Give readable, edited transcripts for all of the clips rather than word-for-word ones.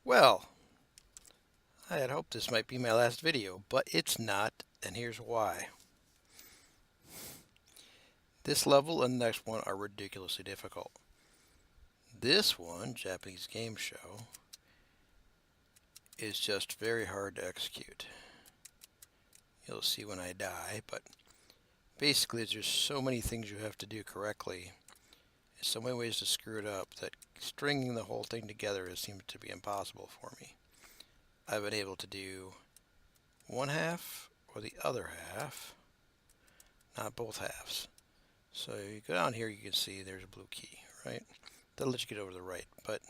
Well, I had hoped this might be my last video, but it's not, and here's why. This level and the next one are ridiculously difficult. This one, Japanese game show, is just very hard to execute. You'll see when I die, but basically there's just so many things you have to do correctly. There's so many ways to screw it up that stringing the whole thing together seems to be impossible for me. I've been able to do one half or the other half, not both halves. So you go down here, you can see there's a blue key, right? That'll let you get over to the right, but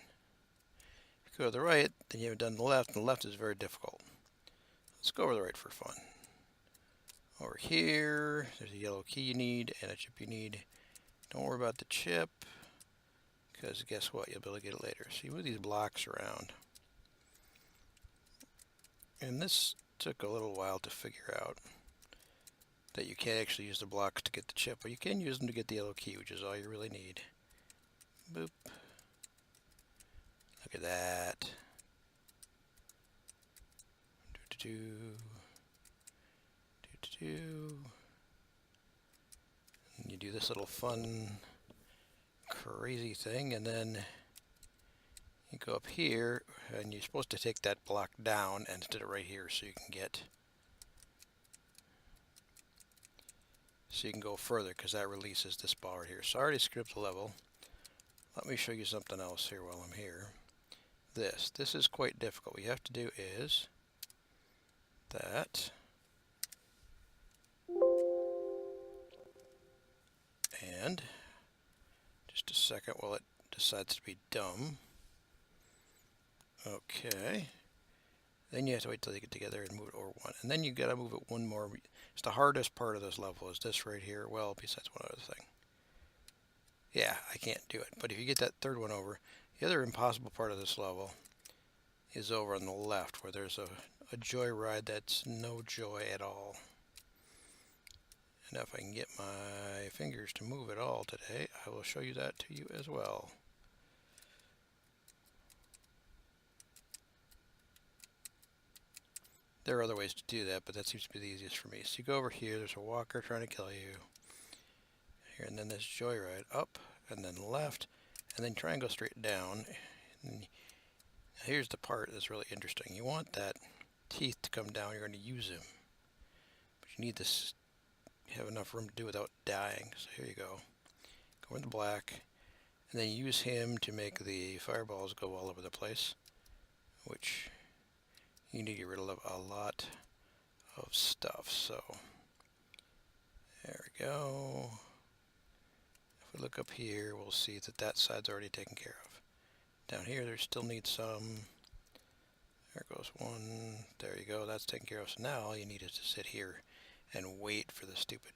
if you go to the right, then you haven't done the left, and the left is very difficult. Let's go over the right for fun. Over here, there's a yellow key you need and a chip you need. Don't worry about the chip, because guess what? You'll be able to get it later. So you move these blocks around. And this took a little while to figure out that you can't actually use the blocks to get the chip, but you can use them to get the yellow key, which is all you really need. Boop. Look at that. And you do this little fun, crazy thing, and then you go up here, and you're supposed to take that block down instead of right here, so you can go further, because that releases this ball right here. So I already screwed up the level. Let me show you something else here while I'm here. This is quite difficult. What you have to do is that, and just a second while it decides to be dumb. Okay. Then you have to wait till they get together and move it over one. And then you gotta move it one more. It's the hardest part of this level is this right here. Well, besides one other thing. Yeah, I can't do it. But if you get that third one over, the other impossible part of this level is over on the left, where there's a joyride that's no joy at all. And if I can get my fingers to move at all today, I will show you that to you as well. There are other ways to do that, but that seems to be the easiest for me. So you go over here, there's a walker trying to kill you. Here, and then this joyride up, and then left, and then try and go straight down. And here's the part that's really interesting. You want that teeth to come down, you're going to use him. But you need this, have enough room to do without dying. So here you go. Go in the black, and then use him to make the fireballs go all over the place, which you need to get rid of a lot of stuff. So there we go. If we look up here, we'll see that that side's already taken care of. Down here, there still needs some. There goes one. There you go. That's taken care of. So now all you need is to sit here and wait for the stupid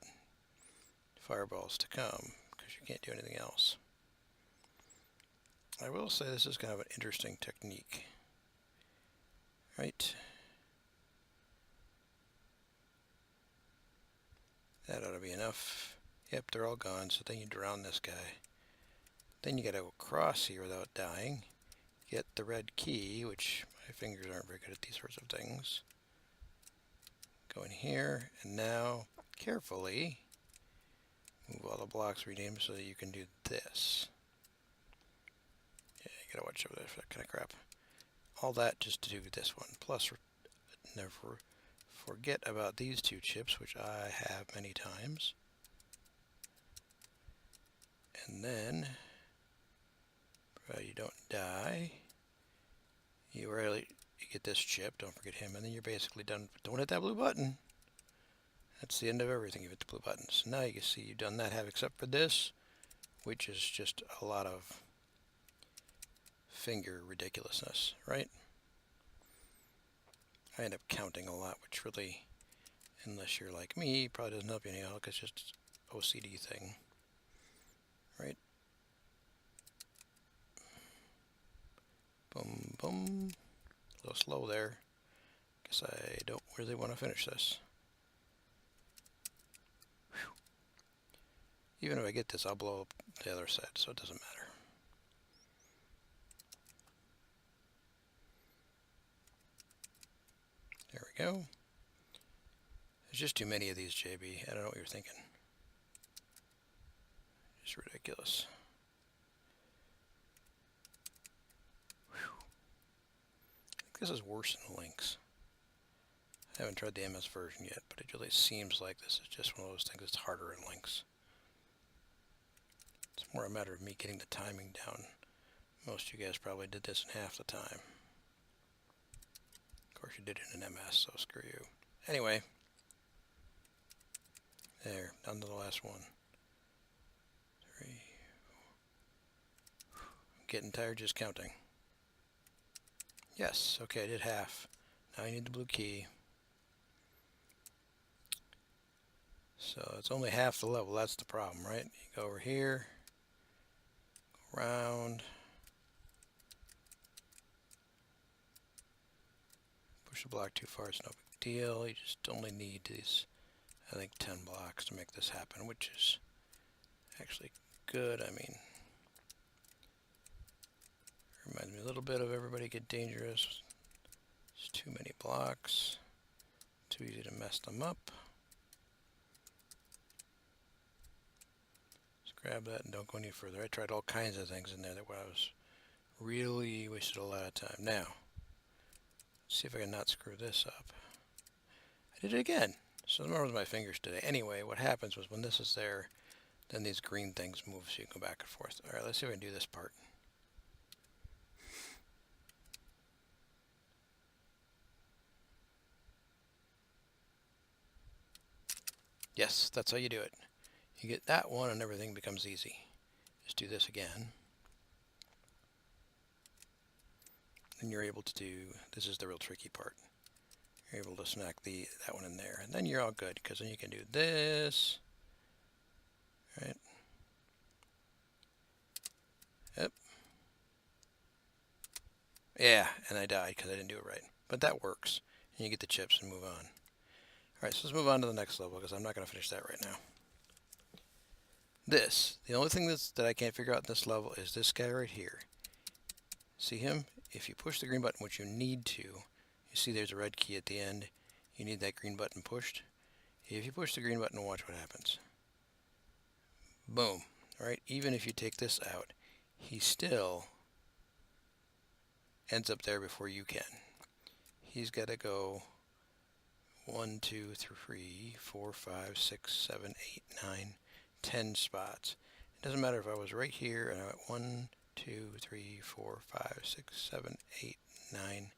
fireballs to come, because you can't do anything else. I will say this is kind of an interesting technique. Right? That ought to be enough. Yep, they're all gone, so then you drown this guy. Then you gotta go across here without dying. Get the red key, which my fingers aren't very good at these sorts of things. Go in here, and now, carefully, move all the blocks, rename so that you can do this. Yeah, you gotta watch over there for that kind of crap. All that just to do this one. Plus, never forget about these two chips, which I have many times. And then, provided you don't die, you get this chip, don't forget him, and then you're basically done. But don't hit that blue button. That's the end of everything. You hit the blue button. So now you can see you've done that half except for this, which is just a lot of finger ridiculousness, right? I end up counting a lot, which really, unless you're like me, probably doesn't help you anyhow, because it's just an OCD thing, right? Boom, boom. A little slow there. Guess I don't really want to finish this. Whew. Even if I get this, I'll blow up the other side, so it doesn't matter. go. There's just too many of these, JB. I don't know what you're thinking. Just ridiculous. Whew. I think this is worse than the Lynx. I haven't tried the MS version yet, but it really seems like this is just one of those things that's harder in Lynx. It's more a matter of me getting the timing down. Most of you guys probably did this in half the time. Of course you did it in MS, so screw you. Anyway. There, down to the last one. 3, 4. I'm getting tired just counting. Yes, okay, I did half. Now I need the blue key. So it's only half the level, that's the problem, right? You go over here, go around, push the block too far, it's no big deal. You just only need these, I think, 10 blocks to make this happen, which is actually good. I mean, reminds me a little bit of Everybody Get Dangerous. It's too many blocks, too easy to mess them up. Grab that and don't go any further. I tried all kinds of things in there that I was really wasted a lot of time. Now, let's see if I can not screw this up. I did it again. So remember with my fingers today. Anyway, what happens was when this is there, then these green things move so you can go back and forth. All right, let's see if I can do this part. Yes, that's how you do it. You get that one and everything becomes easy. Just do this again. And you're able to do, this is the real tricky part. You're able to smack that one in there. And then you're all good, because then you can do this. Right? Yep. Yeah, and I died because I didn't do it right. But that works. And you get the chips and move on. Alright, so let's move on to the next level, because I'm not going to finish that right now. This, the only thing that I can't figure out in this level is this guy right here. See him? If you push the green button, which you need to, you see there's a red key at the end. You need that green button pushed. If you push the green button, watch what happens. Boom. Alright, even if you take this out, he still ends up there before you can. He's got to go 1, 2, 3, 4, 5, 6, 7, 8, 9, 10 spots. It doesn't matter if I was right here and I went 1, 2, 3, 4, 5, 6, 7, 8, 9.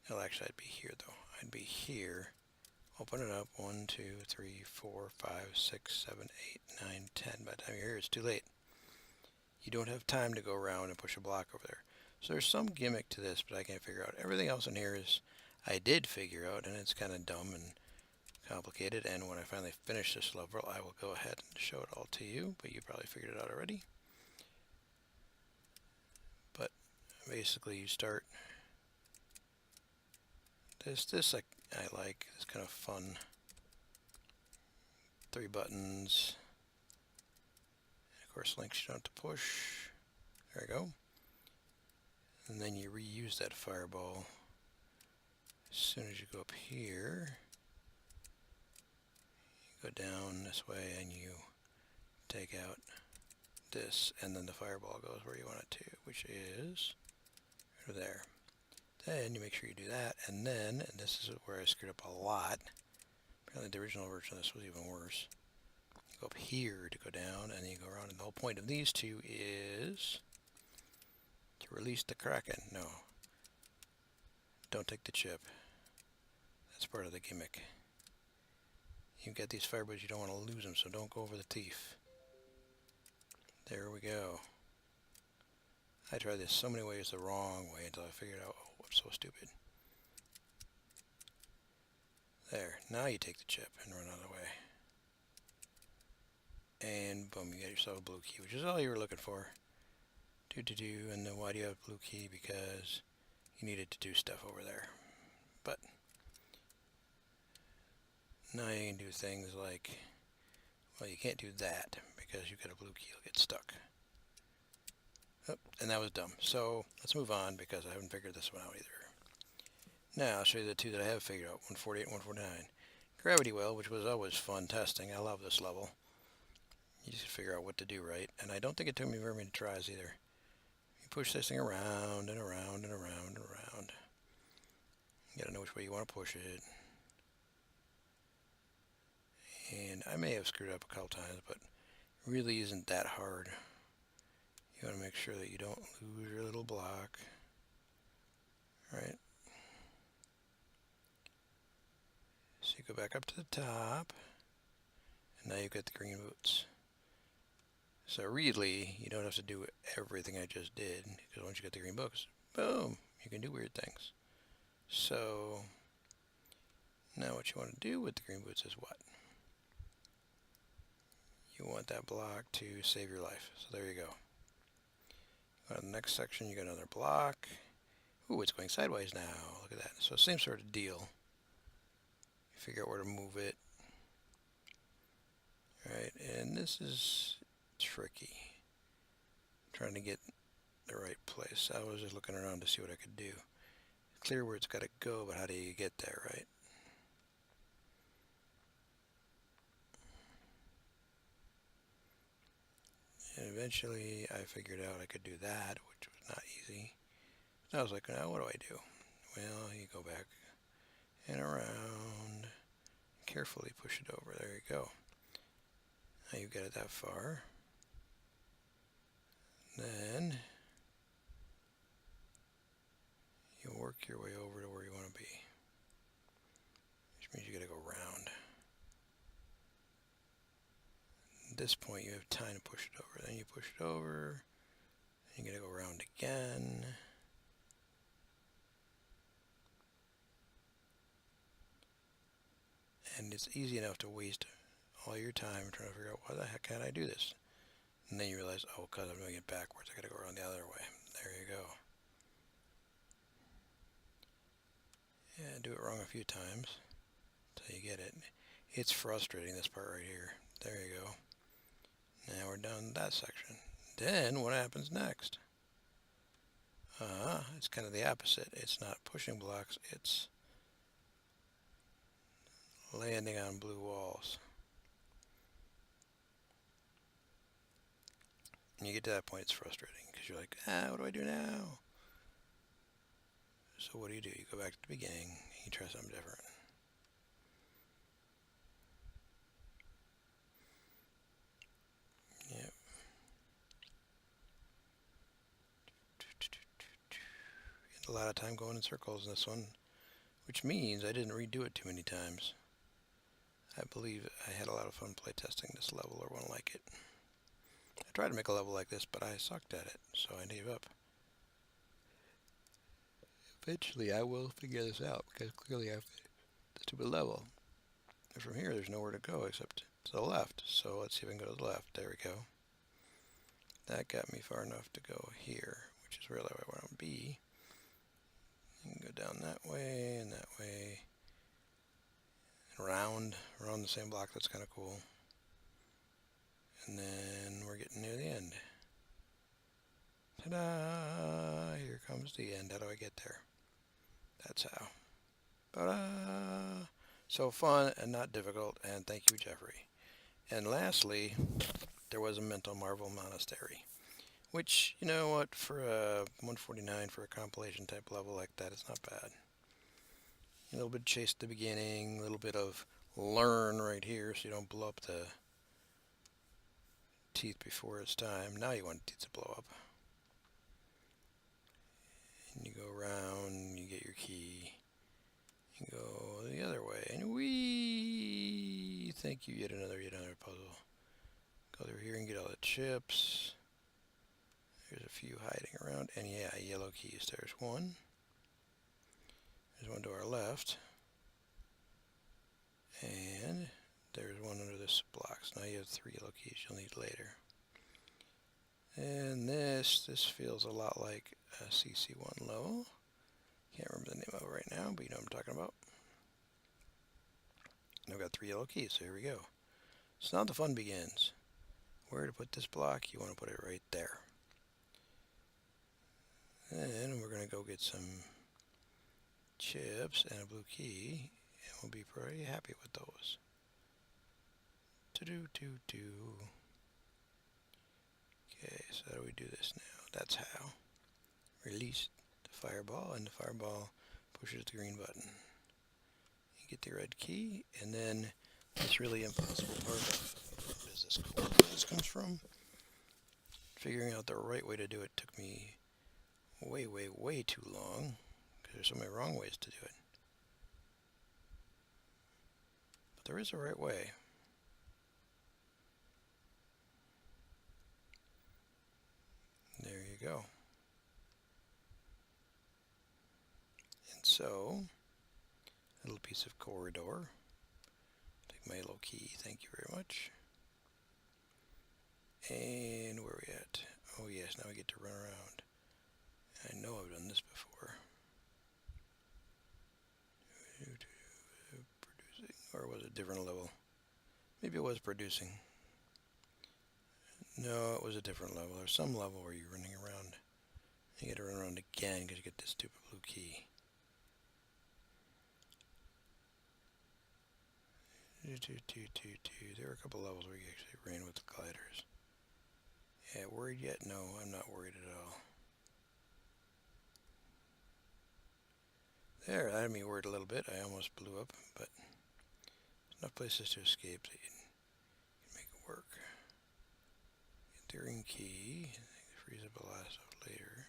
Well, actually, I'd be here though. I'd be here. Open it up. 1, 2, 3, 4, 5, 6, 7, 8, 9, 10. By the time you're here, it's too late. You don't have time to go around and push a block over there. So there's some gimmick to this, but I can't figure out. Everything else in here is I did figure out, and it's kind of dumb and complicated. And when I finally finish this level, I will go ahead and show it all to you. But you probably figured it out already. But basically, you start. This I like. It's kind of fun. 3 buttons. And of course, Lynx you don't have to push. There we go. And then you reuse that fireball as soon as you go up here. You go down this way and you take out this, and then the fireball goes where you want it to, which is over there. Then you make sure you do that, and then, and this is where I screwed up a lot. Apparently the original version of this was even worse. You go up here to go down, and then you go around, and the whole point of these two is to release the Kraken. No. Don't take the chip. That's part of the gimmick. You've got these fireballs, you don't want to lose them, so don't go over the thief. There we go. I tried this so many ways the wrong way until I figured out, oh, I'm so stupid. There, now you take the chip and run out of the way. And boom, you got yourself a blue key, which is all you were looking for. And then why do you have a blue key? Because you needed to do stuff over there. But now you can do things like, well, you can't do that because you've got a blue key, you'll get stuck. Oh, and that was dumb. So let's move on because I haven't figured this one out either. Now I'll show you the two that I have figured out, 148 and 149. Gravity well, which was always fun testing. I love this level. You just figure out what to do right. And I don't think it took me very many tries either. You push this thing around and around and around and around. You gotta know which way you want to push it. And I may have screwed up a couple times, but it really isn't that hard. You want to make sure that you don't lose your little block. Right? So you go back up to the top, and now you've got the green boots. So really, you don't have to do everything I just did, because once you get the green boots, boom, you can do weird things. So now what you want to do with the green boots is what? You want that block to save your life. So there you go. Go to the next section, you got another block. Ooh, it's going sideways now. Look at that. So same sort of deal. You figure out where to move it. Right, and this is tricky. Trying to get the right place. I was just looking around to see what I could do. Clear where it's got to go, but how do you get there, right? And eventually I figured out I could do that, which was not easy. So I was like, now what do I do? Well, you go back and around. Carefully push it over. There you go. Now you've got it that far. Then you work your way over to where you want to be. Which means you got to go around. At this point you have time to push it over. Then you push it over. Then you got to go around again. And it's easy enough to waste all your time trying to figure out why the heck can't I do this? And then you realize, oh, because I'm doing it backwards, I got to go around the other way. There you go. Yeah, do it wrong a few times until you get it. It's frustrating, this part right here. There you go. Now we're done that section. Then what happens next? It's kind of the opposite. It's not pushing blocks, it's landing on blue walls. And you get to that point, it's frustrating because you're like, what do I do now? So what do? You go back to the beginning and you try something different. Yep. A lot of time going in circles in this one, which means I didn't redo it too many times. I believe I had a lot of fun playtesting this level or one like it. I tried to make a level like this, but I sucked at it, so I gave up. Eventually I will figure this out, because clearly I've the stupid level. And from here there's nowhere to go except to the left, so let's see if I can go to the left. There we go. That got me far enough to go here, which is really where I want to be. You can go down that way and that way. And around the same block. That's kind of cool. And then we're getting near the end. Ta-da! Here comes the end. How do I get there? That's how. Ta-da! So fun and not difficult, and thank you, Jeffrey. And lastly, there was a mental marvel monastery. Which, you know what, for a 149, for a compilation type level like that, it's not bad. A little bit of chase at the beginning, a little bit of learn right here so you don't blow up the teeth before it's time. Now you want teeth to blow up. And you go around, you get your key. You go the other way, and whee! Thank you, yet another puzzle. Go through here and get all the chips. There's a few hiding around, and yeah, yellow keys. There's one. There's one to our left. And there's one under this block. So now you have 3 yellow keys you'll need later. And this feels a lot like a CC1 level. Can't remember the name of it right now, but you know what I'm talking about. And I've got 3 yellow keys, so here we go. So now the fun begins. Where to put this block? You want to put it right there. some chips and a blue key, and we'll be pretty happy with those. Okay, so how do we do this now? That's how. Release the fireball, and the fireball pushes the green button. You get the red key, and then this really impossible part of where does this coordinates comes from. Figuring out the right way to do it took me way too long, because there's so many wrong ways to do it. But there is a right way. There you go. And so, a little piece of corridor. Take my yellow key, thank you very much. And where are we at? Oh yes, now we get to run around. I know I've done this before. Producing, or was it a different level? Maybe it was producing. No, it was a different level. There's some level where you're running around. You get to run around again because you get this stupid blue key. There were a couple levels where you actually ran with the gliders. Yeah, worried yet? No, I'm not worried at all. There, that had me worried a little bit. I almost blew up, but there's enough places to escape that you can make it work. Get the ring key. Freeze up the last of later.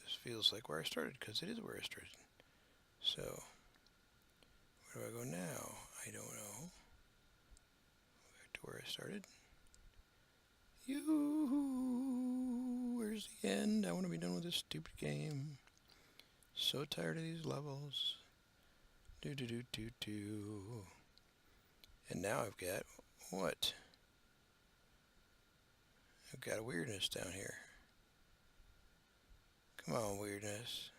This feels like where I started, because it is where I started. So, where do I go now? I don't know. Back to where I started. Where's the end? I want to be done with this stupid game. So tired of these levels. And now I've got what? I've got a weirdness down here. Come on, weirdness.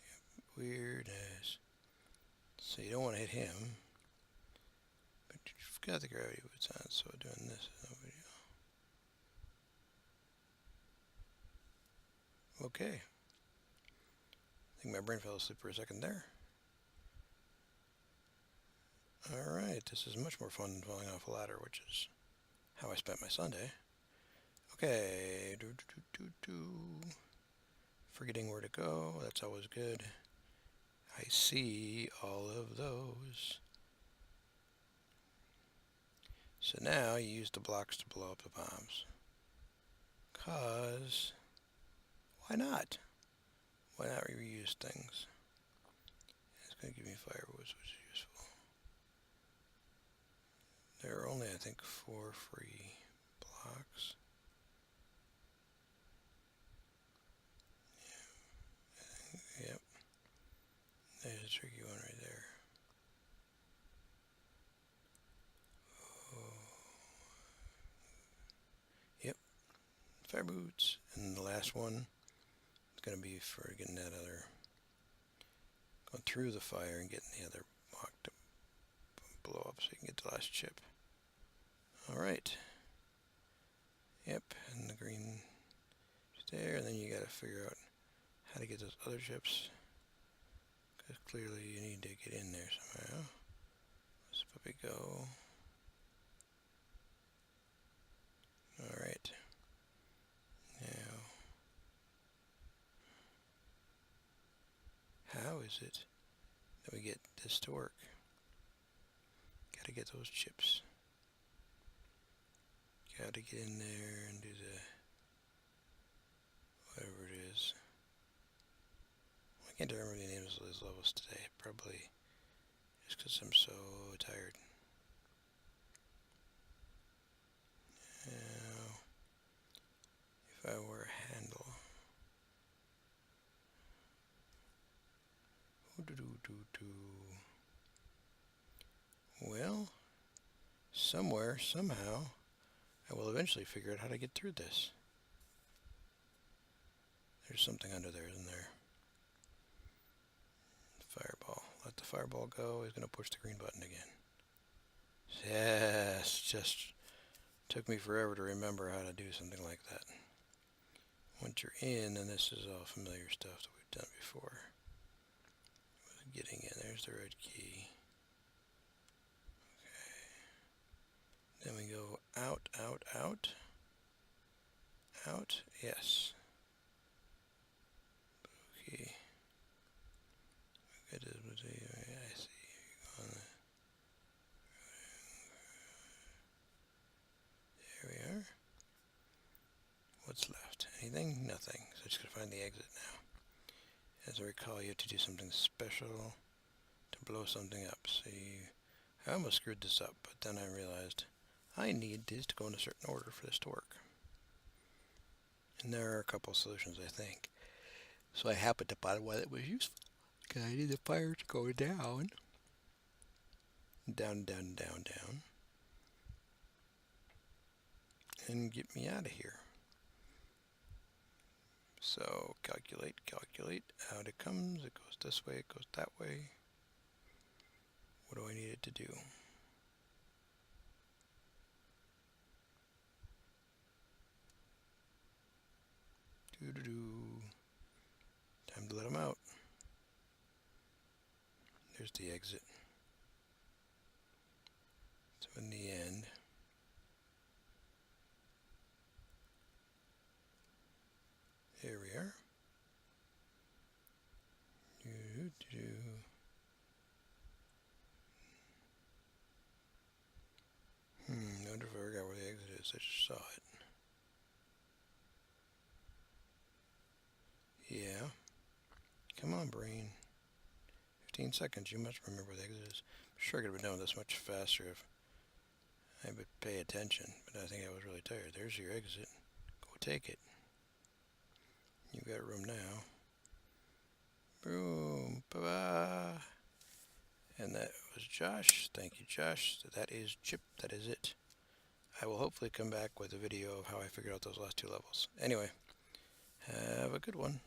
Yep, weirdness. So you don't want to hit him. But you've got the gravity boots on, so doing this is no video. Okay. I think my brain fell asleep for a second there. Alright, this is much more fun than falling off a ladder, which is how I spent my Sunday. Okay. Forgetting where to go, that's always good. I see all of those. So now you use the blocks to blow up the bombs. 'Cause why not? Why not reuse things? It's going to give me fireworks, which is useful. There are only, I think, 4 free blocks. Yeah. Yep. There's a tricky one right there. Oh. Yep. Fire boots. And the last one is going to be for getting that other, going through the fire and getting the other block to blow up so you can get the last chip. Alright. Yep, and the green is there, and then you gotta figure out how to get those other chips, because clearly you need to get in there somehow. Let's puppy go. Alright. Now, how is it that we get this to work? Gotta get those chips. Gotta get in there and do the whatever it is. I can't remember the names of those levels today. Probably just because I'm so tired. Now, if I were a handle. Well, somewhere, somehow, I will eventually figure out how to get through this. There's something under there, isn't there? Fireball. Let the fireball go. He's going to push the green button again. Yes, just Took me forever to remember how to do something like that. Once you're in, then this is all familiar stuff that we've done before. Getting in, there's the red key. Okay. Then we go out, out, out. Out, yes. Okay. I see. There we are. What's left? Anything? Nothing. So I'm just going to find the exit now. As I recall, you have to do something special to blow something up. See, I almost screwed this up, but then I realized I need these to go in a certain order for this to work. And there are a couple solutions, I think. So I happened to find one that was useful. Because I need the fire to go down. Down, down, down, down. And get me out of here. So calculate, calculate. Out it comes. It goes this way, it goes that way. What do I need it to do? Doo-doo-doo. Time to let them out. There's the exit. So in the end, here we are. Doo-doo-doo. I wonder if I forgot where the exit is. I just saw it. Yeah. Come on, brain. 15 seconds. You must remember where the exit is. I'm sure I could have done this much faster if I would pay attention, but I think I was really tired. There's your exit. Go take it. You got room now. Boom. Bye-bye. And that was Josh. Thank you, Josh. So that is Chip. That is it. I will hopefully come back with a video of how I figured out those last two levels. Anyway, have a good one.